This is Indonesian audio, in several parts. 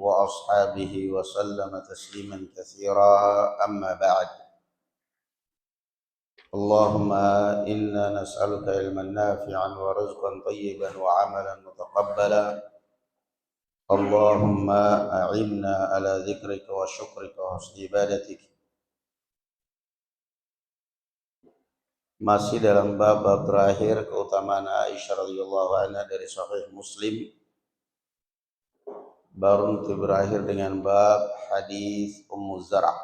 وأصحابه وسلم تسليما كثيرا أما بعد اللهم إنا نسألك علما نافعا ورزقا طيبا وعملا متقبلا اللهم أعنا على ذكرك وشكرك وحسن عبادتك. Masih dalam bab terakhir keutamaan Aisyah radhiyallahu anha dari Sahih Muslim. Baru nanti berakhir dengan bab hadis Ummu Zar'.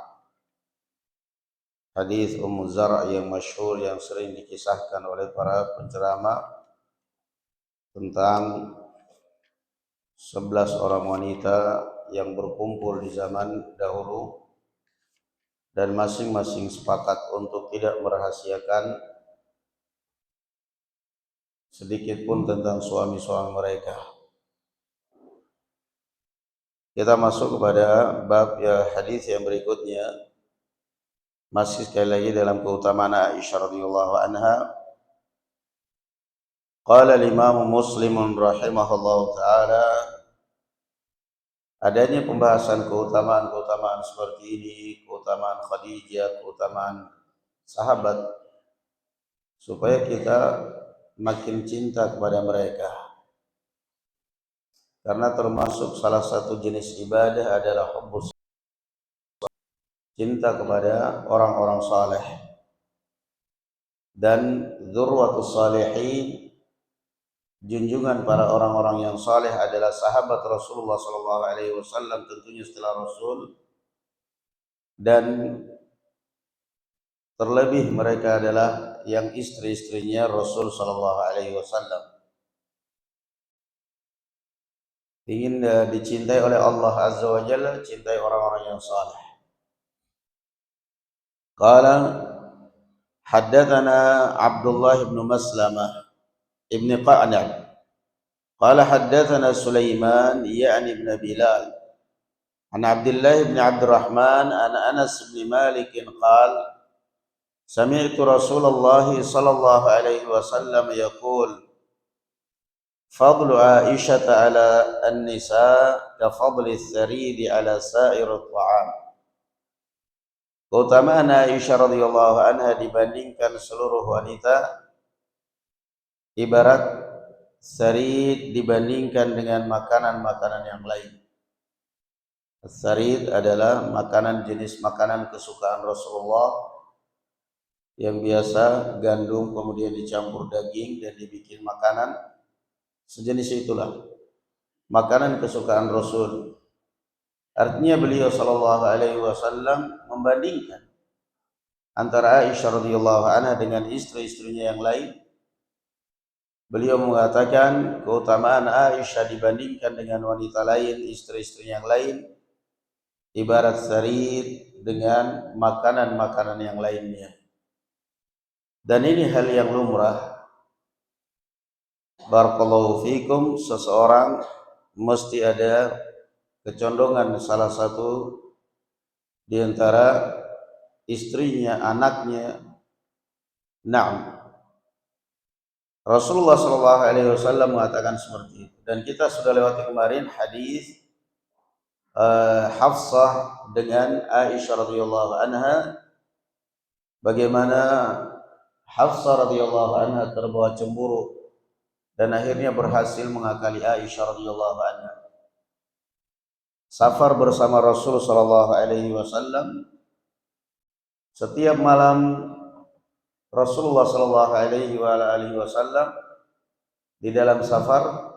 Hadis Ummu Zar' yang masyhur yang sering dikisahkan oleh para penceramah tentang 11 orang wanita yang berkumpul di zaman dahulu dan masing-masing sepakat untuk tidak merahasiakan sedikit pun tentang suami-suami mereka. Kita masuk kepada bab hadis yang berikutnya. Masih sekali lagi dalam keutamaan Aisyah radhiyallahu anha. Qala al-Imam Muslim rahimahullahu taala, adanya pembahasan keutamaan-keutamaan seperti ini, keutamaan Khadijah, keutamaan sahabat, supaya kita makin cinta kepada mereka. Karena termasuk salah satu jenis ibadah adalah hubbus, cinta kepada orang-orang saleh. Dan dzurwatus salihin, junjungan para orang-orang yang saleh adalah sahabat Rasulullah SAW, tentunya setelah Rasul, dan terlebih mereka adalah yang istri-istrinya Rasul SAW. Ingin dicintai oleh Allah Azza wa Jalla, cintai orang-orang yang saleh. Qala haddatsana Abdullah bin Maslamah ibn Qa'nab qala haddatsana Sulaiman ya'ni ibn Bilal an Abdullah bin Abdurrahman an Anas bin Malik qala sami'tu Rasulullah sallallahu alaihi wasallam yaqul fadlu Aisyah ala an-nisa ka fadli as-sarid ala sa'ir at-ta'am. Keutamaan Aisyah radhiyallahu anha dibandingkan seluruh wanita ibarat sarid dibandingkan dengan makanan-makanan yang lain. Sarid adalah makanan jenis makanan kesukaan Rasulullah yang biasa gandum kemudian dicampur daging dan dibikin makanan. Sejenis itulah makanan kesukaan Rasul. Artinya beliau sallallahu alaihi wasallam membandingkan antara Aisyah radhiyallahu anha dengan istri-istrinya yang lain. Beliau mengatakan keutamaan Aisyah dibandingkan dengan wanita lain, istri-istrinya yang lain, ibarat sarid dengan makanan-makanan yang lainnya. Dan ini hal yang lumrah. Barakallahu fikum, seseorang mesti ada kecondongan salah satu di antara istrinya, anaknya. Naam. Rasulullah sallallahu alaihi wasallam mengatakan seperti itu. Dan kita sudah lewati kemarin hadis Hafsah dengan Aisyah radhiyallahu anha, bagaimana Hafsah radhiyallahu anha terbawa cemburu dan akhirnya berhasil mengakali Aisyah radhiyallahu anha. Safar bersama Rasul sallallahu alaihi wasallam. Setiap malam Rasulullah sallallahu alaihi wasallam di dalam safar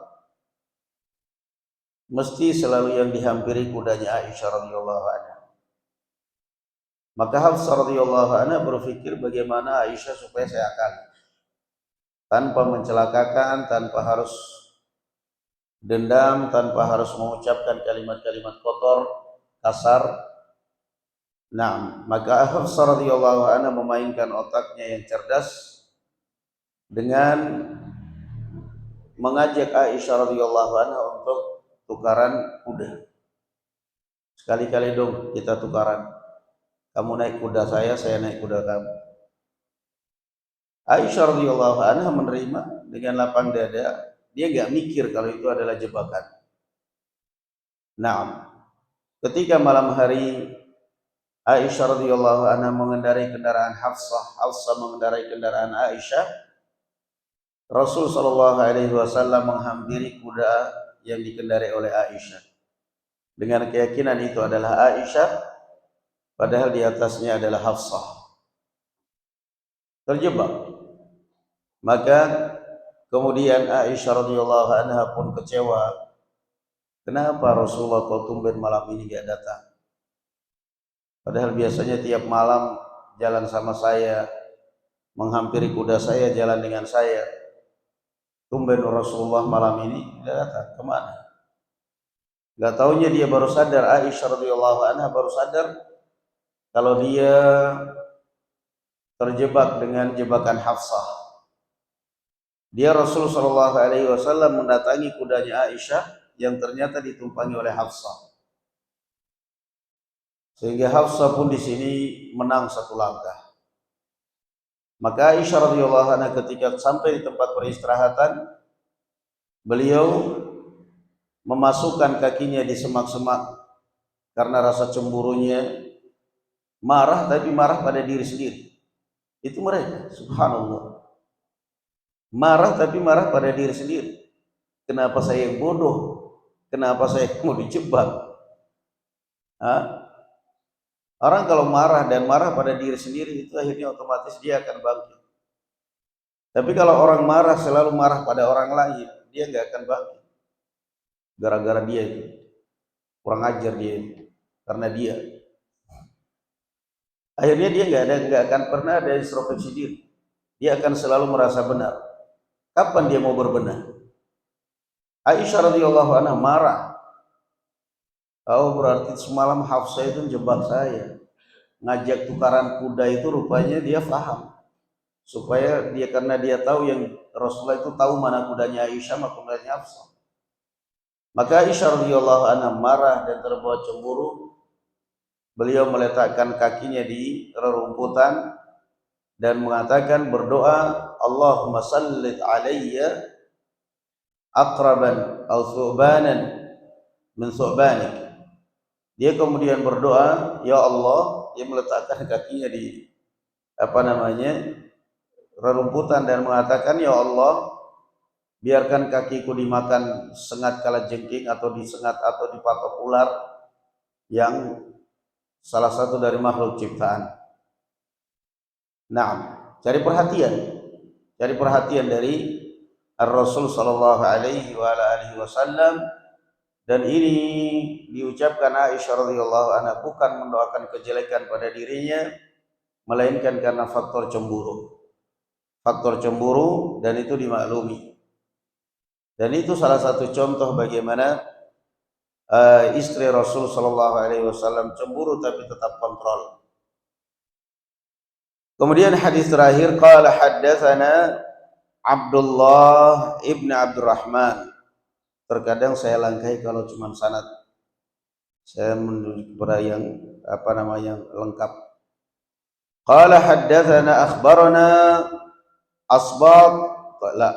mesti selalu yang dihampiri kudanya Aisyah radhiyallahu anha. Maka Hafsah radhiyallahu anha berpikir bagaimana Aisyah supaya saya akali, tanpa mencelakakan, tanpa harus dendam, tanpa harus mengucapkan kalimat-kalimat kotor, kasar. Nah, maka Hafsah radhiyallahu anha memainkan otaknya yang cerdas dengan mengajak Aisyah radhiyallahu anha untuk tukaran kuda. Sekali-kali dong kita tukaran. Kamu naik kuda saya naik kuda kamu. Aisyah radhiyallahu anha menerima dengan lapang dada. Dia enggak mikir kalau itu adalah jebakan. Naam. ketika malam hari Aisyah radhiyallahu anha mengendarai kendaraan Hafsah, Hafsah mengendarai kendaraan Aisyah, Rasul sallallahu alaihi wasallam menghampiri kuda yang dikendarai oleh Aisyah dengan keyakinan itu adalah Aisyah, padahal di atasnya adalah Hafsah. Terjebak. Maka kemudian Aisyah radhiyallahu anha pun kecewa. Kenapa Rasulullah kau tumben malam ini gak datang? Padahal biasanya tiap malam jalan sama saya, menghampiri kuda saya, jalan dengan saya. Tumben Rasulullah malam ini tidak datang. Kemana? Gak taunya dia baru sadar, Aisyah radhiyallahu anha baru sadar kalau dia terjebak dengan jebakan Hafsah. Dia Rasul sallallahu alaihi wasallam mendatangi kudanya Aisyah yang ternyata ditumpangi oleh Hafsah. Sehingga Hafsah pun di sini menang satu langkah. Maka Aisyah radhiyallahu anha ketika sampai di tempat peristirahatan, beliau memasukkan kakinya di semak-semak karena rasa cemburunya, marah tapi marah pada diri sendiri. Itu mereka, subhanallah. Marah tapi marah pada diri sendiri. Kenapa saya yang bodoh? Kenapa saya mau dijebak? Orang kalau marah dan marah pada diri sendiri itu akhirnya otomatis dia akan bangkit. Tapi kalau orang marah selalu marah pada orang lain, dia nggak akan bangkit. Gara-gara dia itu kurang ajar dia karena dia. Akhirnya dia nggak akan pernah ada introspeksi diri. Dia akan selalu merasa benar. Kapan dia mau berbenah? Aisyah radhiyallahu anha marah. Oh, berarti semalam Hafsah itu jebak saya. Ngajak tukaran kuda itu rupanya dia paham. Supaya dia, karena dia tahu yang Rasulullah itu tahu mana kudanya Aisyah, mana kudanya Hafsah. Maka Aisyah radhiyallahu anha marah dan terbawa cemburu. Beliau meletakkan kakinya di rerumputan dan mengatakan berdoa, Allahumma sallit alayya aqraban atau thu'banan min thu'banik. Dia kemudian berdoa, ya Allah, dia meletakkan kakinya di rerumputan dan mengatakan, ya Allah, biarkan kakiku dimakan sengat kalajengking atau disengat atau dipatok ular yang salah satu dari makhluk ciptaan. Nah, cari perhatian dari Rasul sallallahu alaihi wasallam, dan ini diucapkan Aisyah radhiyallahu anha bukan mendoakan kejelekan pada dirinya, melainkan karena faktor cemburu. Faktor cemburu, dan itu dimaklumi. Dan itu salah satu contoh bagaimana istri Rasul sallallahu alaihi wasallam cemburu tapi tetap kontrol. Kemudian hadis terakhir, qala haddatsana Abdullah ibn Abdurrahman. Terkadang saya langkai kalau cuma sanad. Saya menuju kepada yang lengkap. Qala haddatsana akhbarana Asbab, la.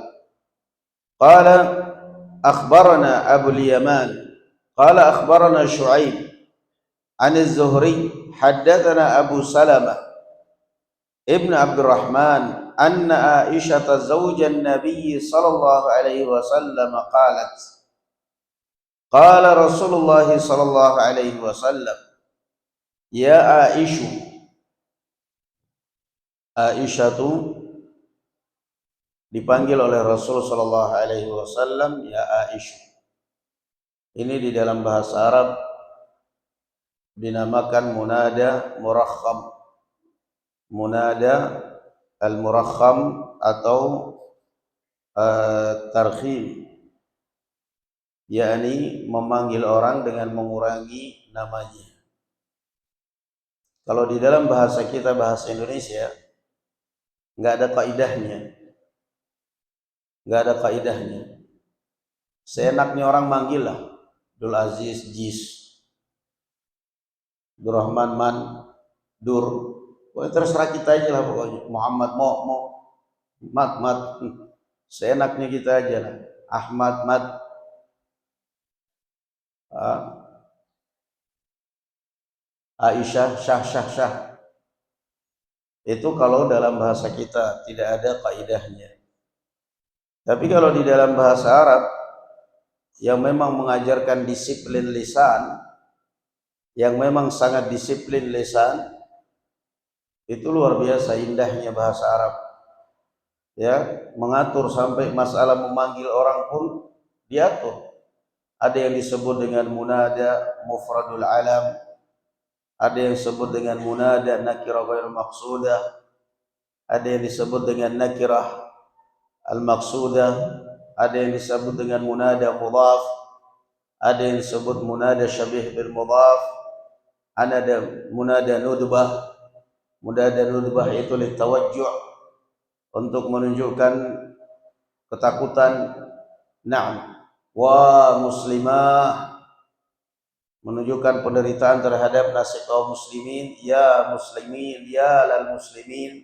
Qala akhbarana Abu Yaman. Qala akhbarana Syu'aib an Az-Zuhri haddatsana Abu Salamah ibn Abdurrahman anna Aisyah zawjan Nabi sallallahu alaihi wasallam qalat qala Rasulullah sallallahu alaihi wasallam ya Aisyah itu dipanggil oleh Rasul sallallahu alaihi wasallam ya Aisyah. Ini di dalam bahasa Arab dinamakan munada murakham. Munada al-murakham atau tarkhim, yakni memanggil orang dengan mengurangi namanya. Kalau di dalam bahasa kita, bahasa Indonesia, nggak ada kaidahnya. Seenaknya orang manggil lah, Abdul Aziz, Jis, Abdurrahman, Man, Dur. Pokoknya terserah kita aja lah pokoknya. Muhammad, Mo, Mat. Seenaknya kita aja lah. Ahmad, Mat. Aisyah, syah, syah, syah. Itu kalau dalam bahasa kita tidak ada kaidahnya. Tapi kalau di dalam bahasa Arab yang memang mengajarkan disiplin lisan, yang memang sangat disiplin lisan, itu luar biasa indahnya bahasa Arab. Ya, mengatur sampai masalah memanggil orang pun diatur. Ada yang disebut dengan munada mufradul alam, ada yang disebut dengan munada nakirah ghair maqsudah, ada yang disebut dengan nakirah al maqsudah, ada yang disebut dengan munada mudhaf, ada yang disebut munada syabih bil mudhaf, ada munada nudbah. Munada nudbah itu litawajjuh, untuk menunjukkan ketakutan. Na'am. Wa muslimah, menunjukkan penderitaan terhadap nasib kaum muslimin. Ya muslimin, ya lal muslimin.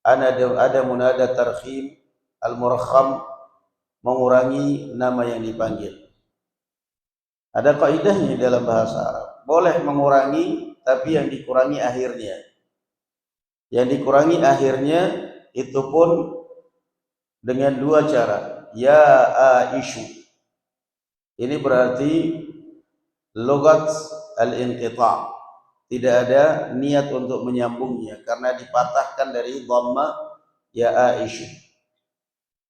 Ada munada tarkhim al-murakham, mengurangi nama yang dipanggil. Ada kaidahnya dalam bahasa Arab. Boleh mengurangi, tapi yang dikurangi akhirnya. Yang dikurangi akhirnya itu pun dengan dua cara. Ya Aisyu. Ini berarti logat al-inqita'. Tidak ada niat untuk menyambungnya karena dipatahkan dari dhamma ya Aisyu.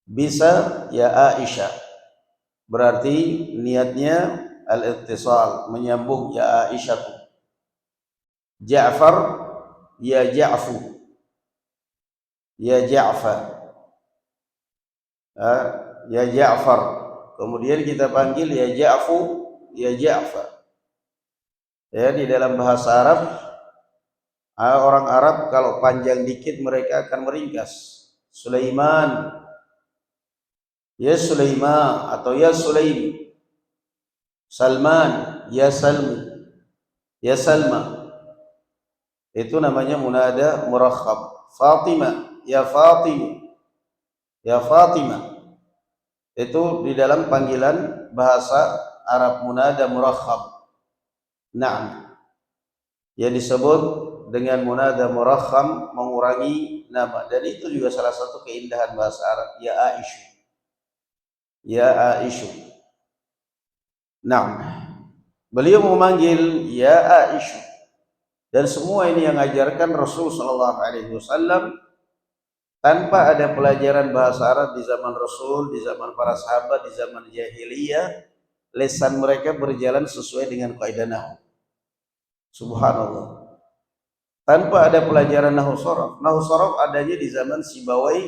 Bisa ya Aisyah. Berarti niatnya al-ittisal, menyambung ya Aisyah. Ja'far ya Ja'fu, ya Ja'far, ya Ja'far. Kemudian kita panggil ya Ja'fu, ya Ja'far. Ya, di dalam bahasa Arab, orang Arab kalau panjang dikit mereka akan meringkas. Sulaiman, ya Sulaiman, atau ya Sulaim. Salman, ya Salmi, ya Salma. Itu namanya munada murakhab. Fatimah, ya Fatim, ya Fatimah. Itu di dalam panggilan bahasa Arab munada murakhab. Naam. Yang disebut dengan munada murakham, mengurangi nama. Dan itu juga salah satu keindahan bahasa Arab. Ya Aisyu, ya Aisyu. Naam. Beliau memanggil ya Aisyu. Dan semua ini yang ajarkan Rasul sallallahu alaihi wasallam tanpa ada pelajaran bahasa Arab di zaman Rasul, di zaman para sahabat, di zaman jahiliyah. Lisan mereka berjalan sesuai dengan kaidah nahwu. Subhanallah. Tanpa ada pelajaran nahwu sharaf. Nahwu sharaf adanya di zaman Sibawai,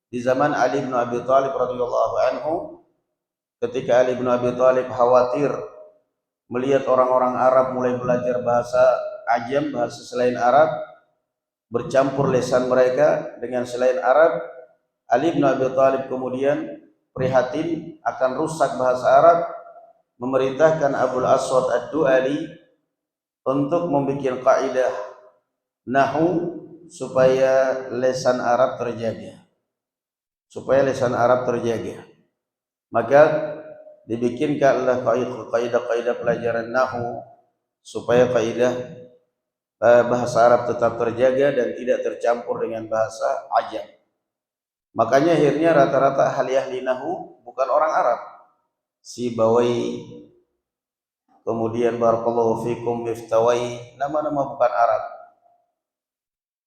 di zaman Ali bin Abi Thalib radhiyallahu anhu. Ketika Ali bin Abi Thalib khawatir melihat orang-orang Arab mulai belajar bahasa ajam, bahasa selain Arab, bercampur lisan mereka dengan selain Arab, Ali bin Abi Thalib kemudian prihatin akan rusak bahasa Arab, memerintahkan Abul Aswad Ad-Du'ali untuk membuat kaidah nahwu supaya lisan Arab terjaga. Supaya lisan Arab terjaga. Maka dibikinkanlah kaidah-kaidah pelajaran nahwu supaya kaidah bahasa Arab tetap terjaga dan tidak tercampur dengan bahasa ajam. Makanya akhirnya rata-rata ahli nahwu bukan orang Arab. Sibawai, kemudian barakallahu fikum Miftawai, nama-nama bukan Arab.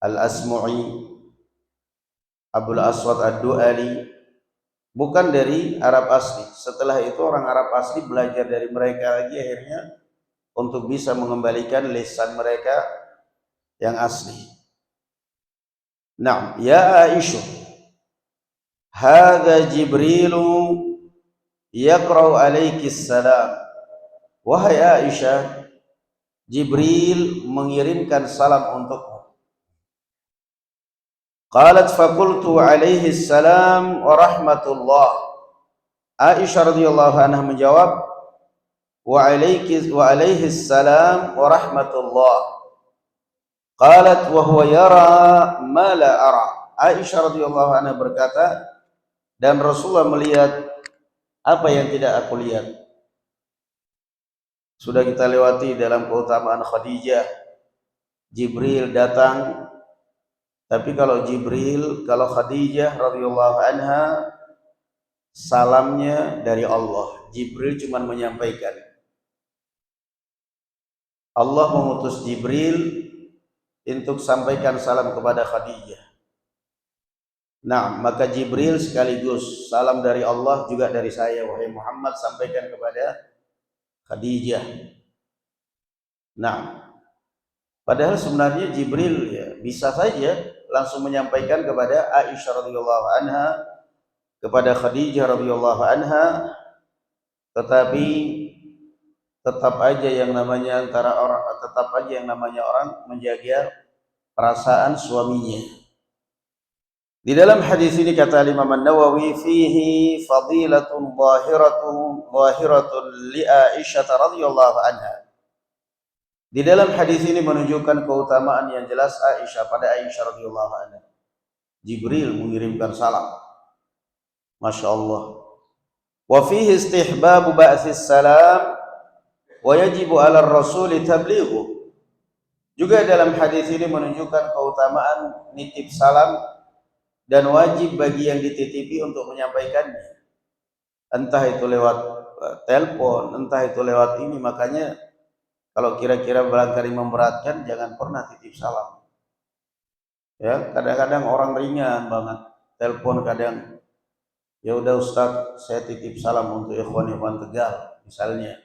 Al-Asmu'i, Abul Aswad Ad-Du'ali, bukan dari Arab asli. Setelah itu orang Arab asli belajar dari mereka lagi akhirnya untuk bisa mengembalikan lisan mereka yang asli. Naam, ya Aisyah, hadza Jibrilu yaqra'u alaiki salam. Wahai Aisyah, Jibril mengirimkan salam untukmu. Qalat faqultu alaihi salam wa rahmatullah. Aisyah radhiyallahu anha menjawab, wa alaihi salam wa rahmatullah. Qalat wa huwa yara ma la ara. Aisyah radhiyallahu anha berkata, dan Rasulullah melihat apa yang tidak aku lihat. Sudah kita lewati dalam keutamaan Khadijah. Jibril datang, tapi kalau Khadijah radhiyallahu anha salamnya dari Allah. Jibril cuma menyampaikan. Allah mengutus Jibril untuk sampaikan salam kepada Khadijah. Nah, maka Jibril sekaligus salam dari Allah juga dari saya, wahai Muhammad, sampaikan kepada Khadijah. Nah, padahal sebenarnya Jibril ya bisa saja langsung menyampaikan kepada Aisyah radhiyallahu anha, kepada Khadijah radhiyallahu anha, tetapi tetap aja yang namanya orang menjaga perasaan suaminya. Di dalam hadis ini kata Imam An-Nawawi, fihi fadilatun zahiratun li Aisyah radhiyallahu anha. Di dalam hadis ini menunjukkan keutamaan yang jelas pada Aisyah radhiyallahu anha. Jibril mengirimkan salam. Masya Allah. Wa fihi istihbabu ba'this salam wa yajibu 'ala ar-rasul tablighu. Juga dalam hadis ini menunjukkan keutamaan nitip salam dan wajib bagi yang dititipi untuk menyampaikannya. Entah itu lewat telepon, entah itu lewat ini. Makanya kalau kira-kira barangkali memberatkan, jangan pernah titip salam. Ya, kadang-kadang orang ringan banget telepon, kadang ya udah Ustaz, saya titip salam untuk ikhwan-ikhwan Tegal misalnya.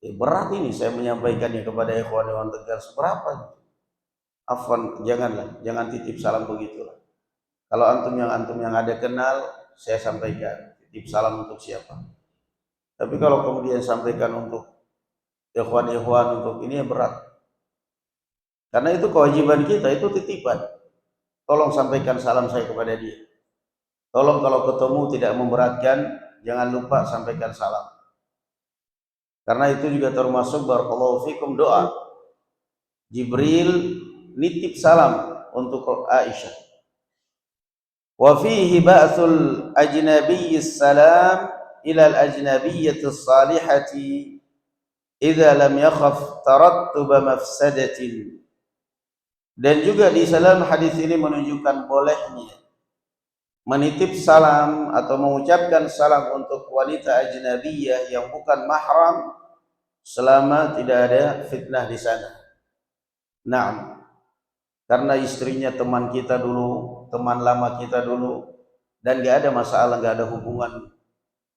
Berat ini saya menyampaikannya kepada ikhwan-ikhwan Tegal, seberapa? Afwan, jangan titip salam begitulah. Kalau antum yang ada kenal, saya sampaikan titip salam untuk siapa. Tapi kalau kemudian sampaikan untuk ikhwan-ikhwan, untuk ini ya berat. Karena itu kewajiban kita, itu titipan. Tolong sampaikan salam saya kepada dia. Tolong kalau ketemu tidak memberatkan, jangan lupa sampaikan salam. Karena itu juga termasuk barakallahu fikum doa. Jibril nitip salam untuk Aisyah. Wa fihi ba'thul ajnabiyyis salam ila al-ajnabiyyatis salihati idza lam yakhaf tarattuba mafsadatin. Dan juga di dalam hadis ini menunjukkan bolehnya menitip salam atau mengucapkan salam untuk wanita ajnabiyah yang bukan mahram selama tidak ada fitnah di sana. Nah, karena istrinya teman kita dulu, teman lama kita dulu, dan gak ada masalah, gak ada hubungan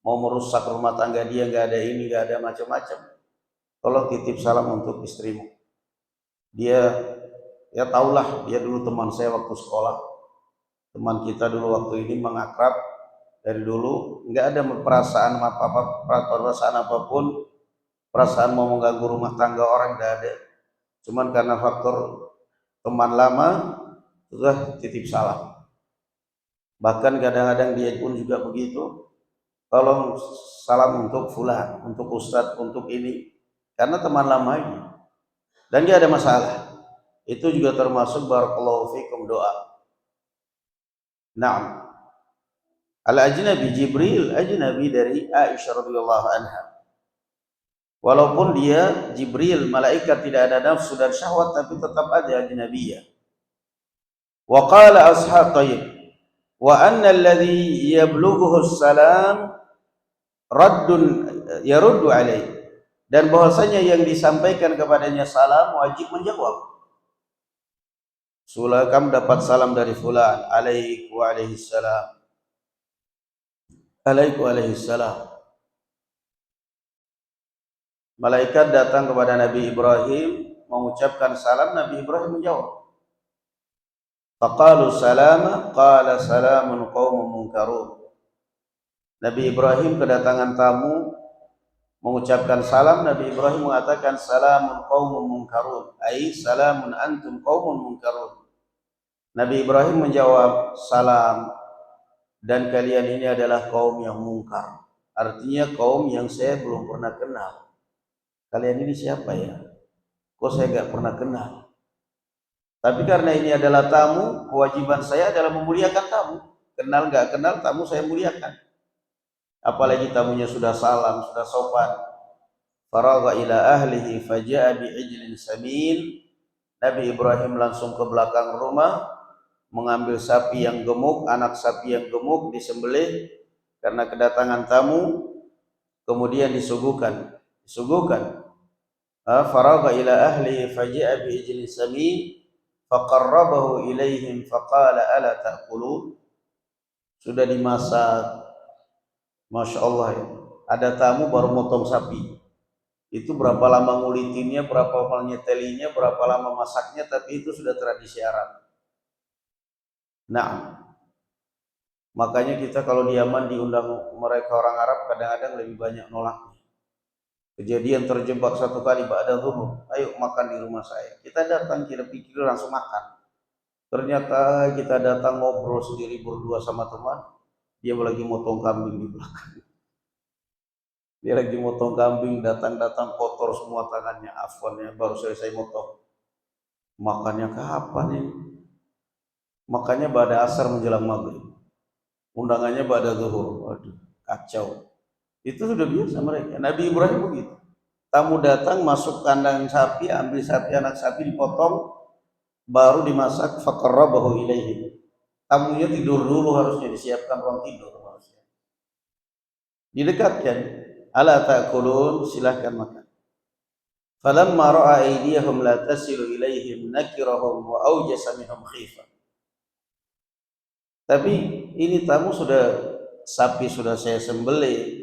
mau merusak rumah tangga dia, gak ada ini, gak ada macam-macam. Tolong titip salam untuk istrimu. Dia ya tahulah, dia dulu teman saya waktu sekolah, teman kita dulu waktu ini mengakrab dari dulu, nggak ada perasaan apapun, perasaan mau mengganggu rumah tangga orang nggak ada. Cuman karena faktor teman lama, sudah titip salam. Bahkan kadang-kadang dia pun juga begitu, tolong salam untuk fulan, untuk ustadz, untuk ini, karena teman lama ini, dan dia ada masalah. Itu juga termasuk barakallahu fikum doa. Naam. Al-ajnabi Jibril ajnabi dari Aisyah radhiyallahu anha. Walaupun dia Jibril, malaikat, tidak ada nafsu dan syahwat, tapi tetap ada ajnabiyah. Wa qala ashab tayyib wa anna alladhi yablughuhu salam yaruddu alaihi. Dan bahwasanya yang disampaikan kepadanya salam wajib menjawab. Sulakam dapat salam dari fulan, alaikum alaihissalam, alaikum alaihissalam. Malaikat datang kepada Nabi Ibrahim mengucapkan salam, Nabi Ibrahim menjawab. Faqalu salama, qala salamun qaumun munkarun. Nabi Ibrahim kedatangan tamu mengucapkan salam, Nabi Ibrahim mengatakan salamun qaumun munkarun, ai salamun antum qaumun munkarun. Nabi Ibrahim menjawab, salam, dan kalian ini adalah kaum yang mungkar. Artinya kaum yang saya belum pernah kenal. Kalian ini siapa ya? Kok saya gak pernah kenal? Tapi karena ini adalah tamu, kewajiban saya adalah memuliakan tamu. Kenal gak kenal, tamu saya muliakan. Apalagi tamunya sudah salam, sudah sopan. faragha ila ahlihi faja'a bi'ijlin samin. Nabi Ibrahim langsung ke belakang rumah, mengambil sapi yang gemuk, anak sapi yang gemuk disembelih karena kedatangan tamu, kemudian disuguhkan. Faragha ila ahlihi faja'a bi'ijlin samin faqarrabahu ilaihim faqala ala ta'kulun. Sudah dimasak, Masya Allah ya. Ada tamu baru motong sapi. Itu berapa lama ngulitinnya, berapa lama nyetelinya, berapa lama masaknya, tapi itu sudah tradisi Arab. Nah, makanya kita kalau di Yaman diundang mereka orang Arab kadang-kadang lebih banyak nolaknya. Kejadian terjebak satu kali ba'da zuhur, ayo makan di rumah saya. Kita datang, kita pikir langsung makan. Ternyata kita datang ngobrol sendiri berdua sama teman, dia lagi motong kambing di belakang. Dia lagi motong kambing, datang kotor semua tangannya, afwannya, baru selesai motong. Makannya kapan ini? Makannya pada asar menjelang maghrib. Undangannya pada zuhur. Waduh, kacau. Itu sudah biasa mereka. Nabi Ibrahim begitu. Tamu datang, masuk kandang sapi, ambil sapi, anak sapi dipotong, baru dimasak, faqarrabahu ilaihi. Tamunya tidur dulu, harusnya disiapkan ruang tidur harusnya. Didekatkan, ala ta'kulun, silahkan makan. Falamma ra'a aydiyahum la tasilu ilaihim nakirahum wa awjasa minhum khifah. Tapi ini tamu sapi sudah saya sembelih,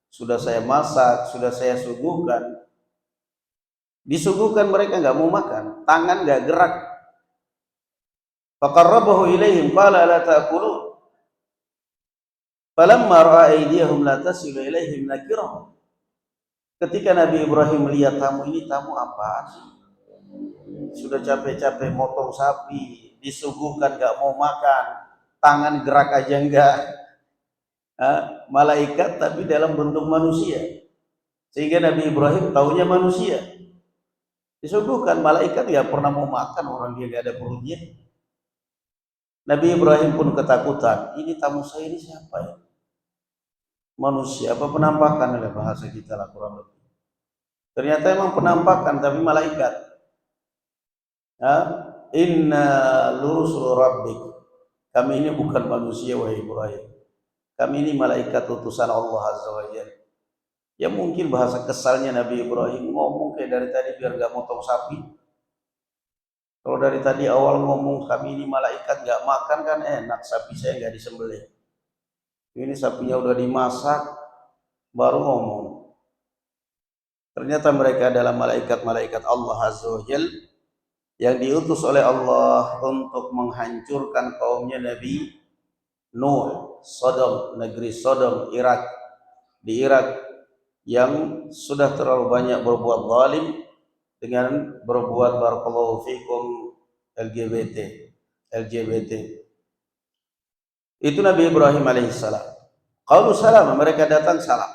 sudah saya masak, sudah saya suguhkan. Disuguhkan mereka nggak mau makan, tangan nggak gerak. Faqarrabahu ilaihim qala la ta'kulun. Falamma ra'a aydiyahum la tasilu ilaihim nakirahum. Ketika Nabi Ibrahim melihat tamu ini, tamu apaan sih? Sudah capek-capek motong sapi, disuguhkan nggak mau makan, tangan gerak aja enggak. Malaikat tapi dalam bentuk manusia. Sehingga Nabi Ibrahim taunya manusia. Disuguhkan, malaikat nggak pernah mau makan, orang dia nggak ada perutnya. Nabi Ibrahim pun ketakutan, ini tamu saya ini siapa ya? Manusia apa penampakan, oleh bahasa kita lah kurang lebih. Ternyata emang penampakan tapi malaikat. Inna lurusul rabbik. Kami ini bukan manusia wahai Ibrahim. Kami ini malaikat utusan Allah Azza wa Jalla. Ya mungkin bahasa kesalnya Nabi Ibrahim ngomong kayak dari tadi biar gak motong sapi. Kalau dari tadi awal ngomong kami ini malaikat gak makan kan enak, sapi saya gak disembelih. Ini sapinya udah dimasak baru ngomong. Ternyata mereka adalah malaikat-malaikat Allah Azza wa Jalla yang diutus oleh Allah untuk menghancurkan kaumnya Nabi Nuh, Sodom, negeri Sodom, Irak. Di Irak yang sudah terlalu banyak berbuat zalim dengan berbuat barakallahu fikum LGBT. Itu Nabi Ibrahim alaihissalam. Qalu salam, mereka datang salam.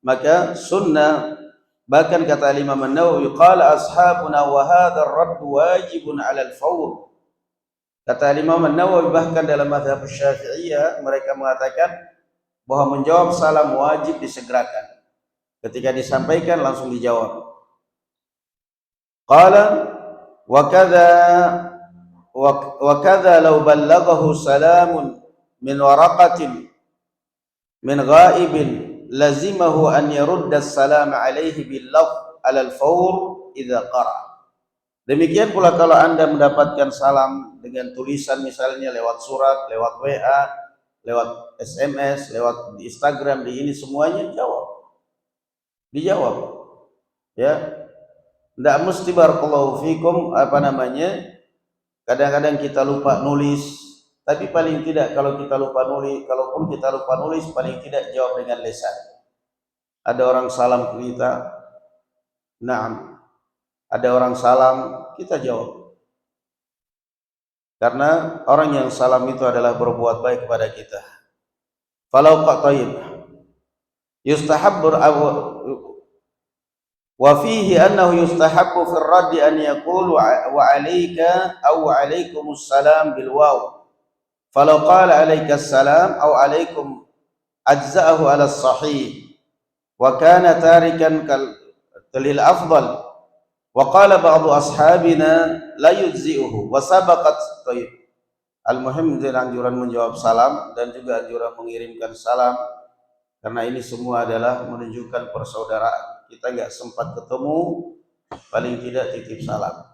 Maka sunnah, bahkan kata Imam An-Nawawi, qala ashabuna wa hadha ar-radd wajibun 'ala al-fawr. Kata Imam An-Nawawi, bahkan dalam mazhab Syafi'iyah mereka mengatakan bahwa menjawab salam wajib disegerakan. Ketika disampaikan langsung dijawab. Qala wa kadza law ballaghahu salamun min waraqatin min ghaibin lazimahu an yarudda as-salam alaihi bil lafz ala al-fawr idza qara. Demikian pula kalau Anda mendapatkan salam dengan tulisan misalnya lewat surat, lewat WA, lewat SMS, lewat di Instagram, di ini semuanya dijawab. Ya. Enggak mesti barakallahu fikum kadang-kadang kita lupa nulis, tapi paling tidak kalau kita lupa nulis, kalaupun kita lupa nulis paling tidak jawab dengan lisan. Ada orang salam ke kita, na'am. Ada orang salam, kita jawab. Karena orang yang salam itu adalah berbuat baik kepada kita. Falau qataib yustahabbu wa fihi annahu yustahabbu fi ar-radd an yaqulu wa 'alayka aw 'alaykumus salam bil waw. Falau qala 'alaykas salam aw 'alaykum ajza'ahu 'ala as-sahih wa kana Talil afdal. Wa qala ba'du ashabina la yujzi'uhu wa sabaqat tayyib. Al-muhim anjuran menjawab salam dan juga anjuran mengirimkan salam, karena ini semua adalah menunjukkan persaudaraan. Kita nggak sempat ketemu, paling tidak titip salam.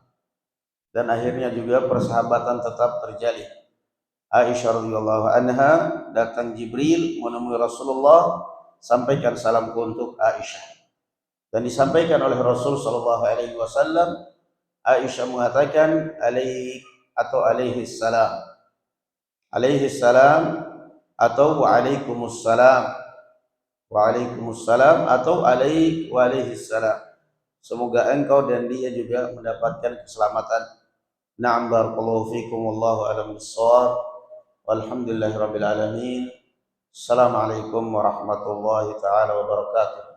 Dan akhirnya juga persahabatan tetap terjalin. Aisyah radhiyallahu anha, datang Jibril menemui Rasulullah, sampaikan salamku untuk Aisyah. Dan disampaikan oleh Rasul sallallahu alaihi wasallam, Aisyah mengatakan alaik atau alaihi salam. Alaihi salam atau waalaikumsalam. Waalaikumsalam atau alaik wa alaihi salam. Semoga engkau dan dia juga mendapatkan keselamatan. Na'am, barakallahu fikum, wallahu a'lam bissawab. Walhamdulillahirabbil alamin. Assalamualaikum warahmatullahi taala wabarakatuh.